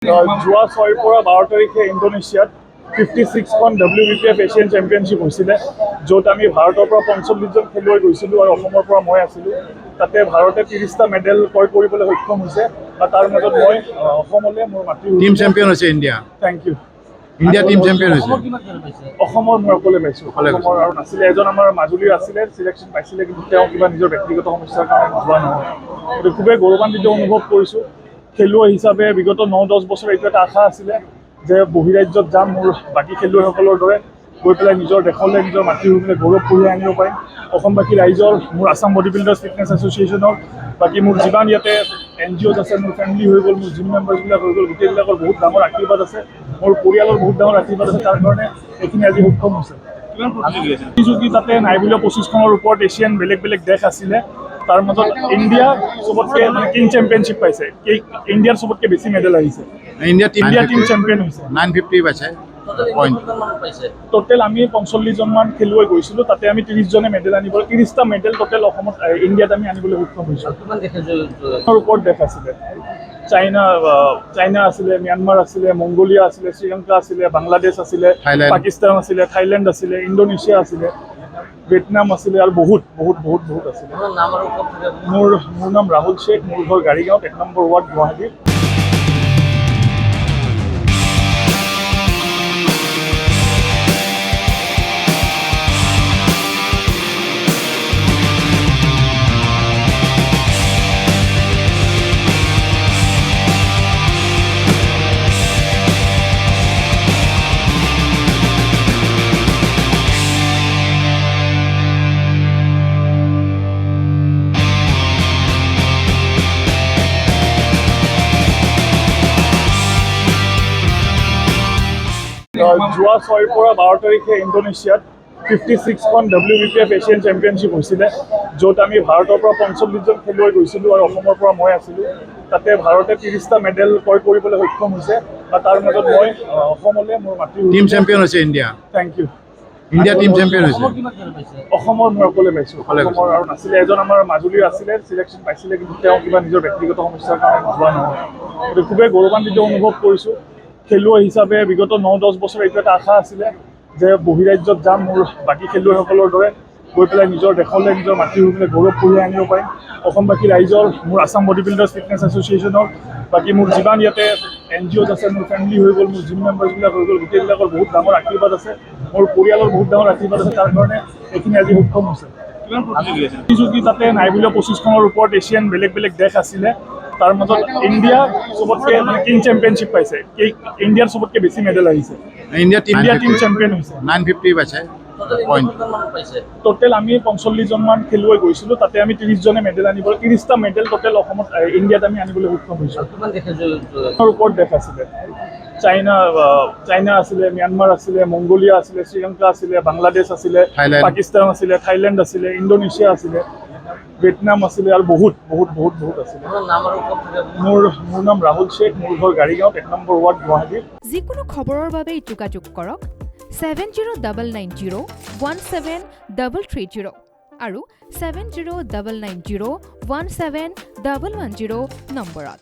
যোৱা 6ৰ পৰা 12 তাৰিখে ইণ্ডোনেছিয়াত 56খন WBPF এছিয়ান চেম্পিয়নশ্বিপ হৈছিলে, য'ত আমি ভাৰতৰ পৰা 45জন খেলুৱৈ গৈছিলোঁ আৰু অসমৰ পৰা মই আছিলোঁ। তাতে ভাৰতে 30টা মেডেল ক্ৰয় কৰিবলৈ সক্ষম হৈছে আৰু তাৰ মাজত মই অসমলৈ মোৰ মাতৃ টিম চেম্পিয়ন হৈছে India. Thank you. India team champion হৈছে। অসমৰ মই অকলে পাইছোঁ। অসমৰ আৰু নাছিলে, এজন আমাৰ মাজুলীৰ আছিলে, চিলেকশ্যন পাইছিলে, কিন্তু তেওঁ কিবা নিজৰ ব্যক্তিগত সমস্যাৰ কাৰণে যোৱা নহয়। গতিকে খুবেই গৌৰৱান্বিত অনুভৱ কৰিছোঁ। খেলুৱৈ হিচাপে বিগত 9-10 বছৰ এইটো এটা আশা আছিলে যে বহিৰাজ্যত যাম, মোৰ বাকী খেলুৱৈসকলৰ দৰে গৈ পেলাই নিজৰ দেশলৈ, নিজৰ মাতৃভূমিলৈ গৌৰৱ কঢ়িয়াই আনিব পাৰিম। অসমবাসী ৰাইজৰ, মোৰ আছাম বডি বিল্ডাৰ্ছ ফিটনেছ এছ'চিয়েশ্যনৰ, বাকী মোৰ যিমান ইয়াতে NGOs আছে, মোৰ ফেমিলি হৈ গ'ল, মোৰ জিম মেম্বাৰ্ছবিলাক হৈ গ'ল, গোটেইবিলাকৰ বহুত ডাঙৰ আশীৰ্বাদ আছে, মোৰ পৰিয়ালৰ বহুত ডাঙৰ আশীৰ্বাদ আছে, তাৰ কাৰণে এইখিনি আজি সক্ষম হৈছে। প্ৰতিযোগী তাতে নাই বুলিও 25খনৰ ওপৰত এছিয়ান বেলেগ বেলেগ দেশ আছিলে, তাৰ মাজত ইণ্ডিয়া চবতকে কিং চেম্পিয়নশ্বিপ পাইছে। ইণ্ডিয়াৰ চবতকে বেছি মেডেল আহিছে। ইণ্ডিয়া টিম চেম্পিয়ন হৈছে। 950 পাইছে পইণ্ট। টোটেল আমি 45জনমান খেলুৱৈ গৈছিলোঁ, তাতে আমি 30জনে মেডেল আনিব, 30টা মেডেল টোটেল অসমত ইণ্ডিয়াত আমি আনিবলৈ সক্ষম হৈছোঁ। ওপৰত দেশ আছিলে, চাইনা আছিলে, ম্যানমাৰ আছিলে, মংগোলিয়া আছিলে, শ্ৰীলংকা আছিলে, বাংলাদেশ আছিলে, পাকিস্তান আছিলে, থাইলেণ্ড আছিলে, ইণ্ডোনেছিয়া আছিলে, ভিয়েটনাম আছিলে আৰু বহুত আছিলে। মোৰ নাম ৰাহুল শ্বেখ, মোৰ ঘৰ গাড়ীগাঁৱত, 1 নম্বৰ ৱাৰ্ড, গুৱাহাটী। যোৱা 6ৰ পৰা 12 তাৰিখে ইণ্ডোনেছিয়াত 56খন WBPF এছিয়ান চেম্পিয়নশ্বিপ হৈছিলে, য'ত আমি ভাৰতৰ পৰা 45জন খেলুৱৈ গৈছিলোঁ আৰু অসমৰ পৰা মই আছিলোঁ। তাতে ভাৰতে 30টা মেডেল ক্ৰয় কৰিবলৈ সক্ষম হৈছে আৰু তাৰ মাজত মই অসমলৈ, মোৰ মাতৃ টিম চেম্পিয়ন হৈছে India. Thank you. India team champion হৈছে। অসমৰ মই অকলে পাইছোঁ। অসমৰ আৰু নাছিলে, এজন আমাৰ মাজুলীৰ আছিলে, চিলেকশ্যন পাইছিলে, কিন্তু তেওঁ কিবা নিজৰ ব্যক্তিগত সমস্যাৰ কাৰণে যোৱা নহয়। গতিকে খুবেই গৌৰৱান্বিত অনুভৱ কৰিছোঁ। খেলুৱৈ হিচাপে বিগত 9-10 বছৰ এইটো এটা আশা আছিলে যে বহিৰাজ্যত যাম, মোৰ বাকী খেলুৱৈসকলৰ দৰে গৈ পেলাই নিজৰ দেশলৈ, নিজৰ মাতৃভূমিলৈ গৌৰৱ কঢ়িয়াই আনিব পাৰিম। অসমবাসী ৰাইজৰ, মোৰ আছাম বডি বিল্ডাৰ্ছ ফিটনেছ এছ'চিয়েশ্যনৰ, বাকী মোৰ যিমান ইয়াতে NGOs আছে, মোৰ ফেমিলি হৈ গ'ল, মোৰ জিম মেম্বাৰ্ছবিলাক হৈ গ'ল, গোটেইবিলাকৰ বহুত ডাঙৰ আশীৰ্বাদ আছে, মোৰ পৰিয়ালৰ বহুত ডাঙৰ আশীৰ্বাদ আছে, তাৰ কাৰণে এইখিনি আজি সক্ষম হৈছে। প্ৰতিযোগী তাতে নাই বুলিও 25খনৰ ওপৰত এছিয়ান বেলেগ বেলেগ দেশ আছিলে, তাৰ মাজত ইণ্ডিয়া চবতকে কিং চেম্পিয়নশ্বিপ পাইছে। ইণ্ডিয়াৰ চবতকে বেছি মেডেল আহিছে। ইণ্ডিয়া টিম চেম্পিয়ন হৈছে। 950 পাইছে পইণ্ট। টোটেল আমি 45জনমান খেলুৱৈ গৈছিলোঁ, তাতে আমি 30জনে মেডেল আনিব, 30টা মেডেল টোটেল অসমত ইণ্ডিয়াত আমি আনিবলৈ সক্ষম হৈছোঁ। ওপৰত দেশ আছিলে, চাইনা আছিলে, ম্যানমাৰ আছিলে, মংগোলিয়া আছিলে, শ্ৰীলংকা আছিলে, বাংলাদেশ আছিলে, পাকিস্তান আছিলে, থাইলেণ্ড আছিলে, ইণ্ডোনেছিয়া আছিলে, ভিয়েটনাম আছিলে আৰু বহুত আছিলে। মোৰ নাম ৰাহুল শ্বেখ, মোৰ ঘৰ গাড়ীগাঁৱত, 1 নম্বৰ ৱাৰ্ড, গুৱাহাটী। যিকোনো খবৰৰ বাবে যোগাযোগ কৰক 7099017330 আৰু 7099017110 নম্বৰত।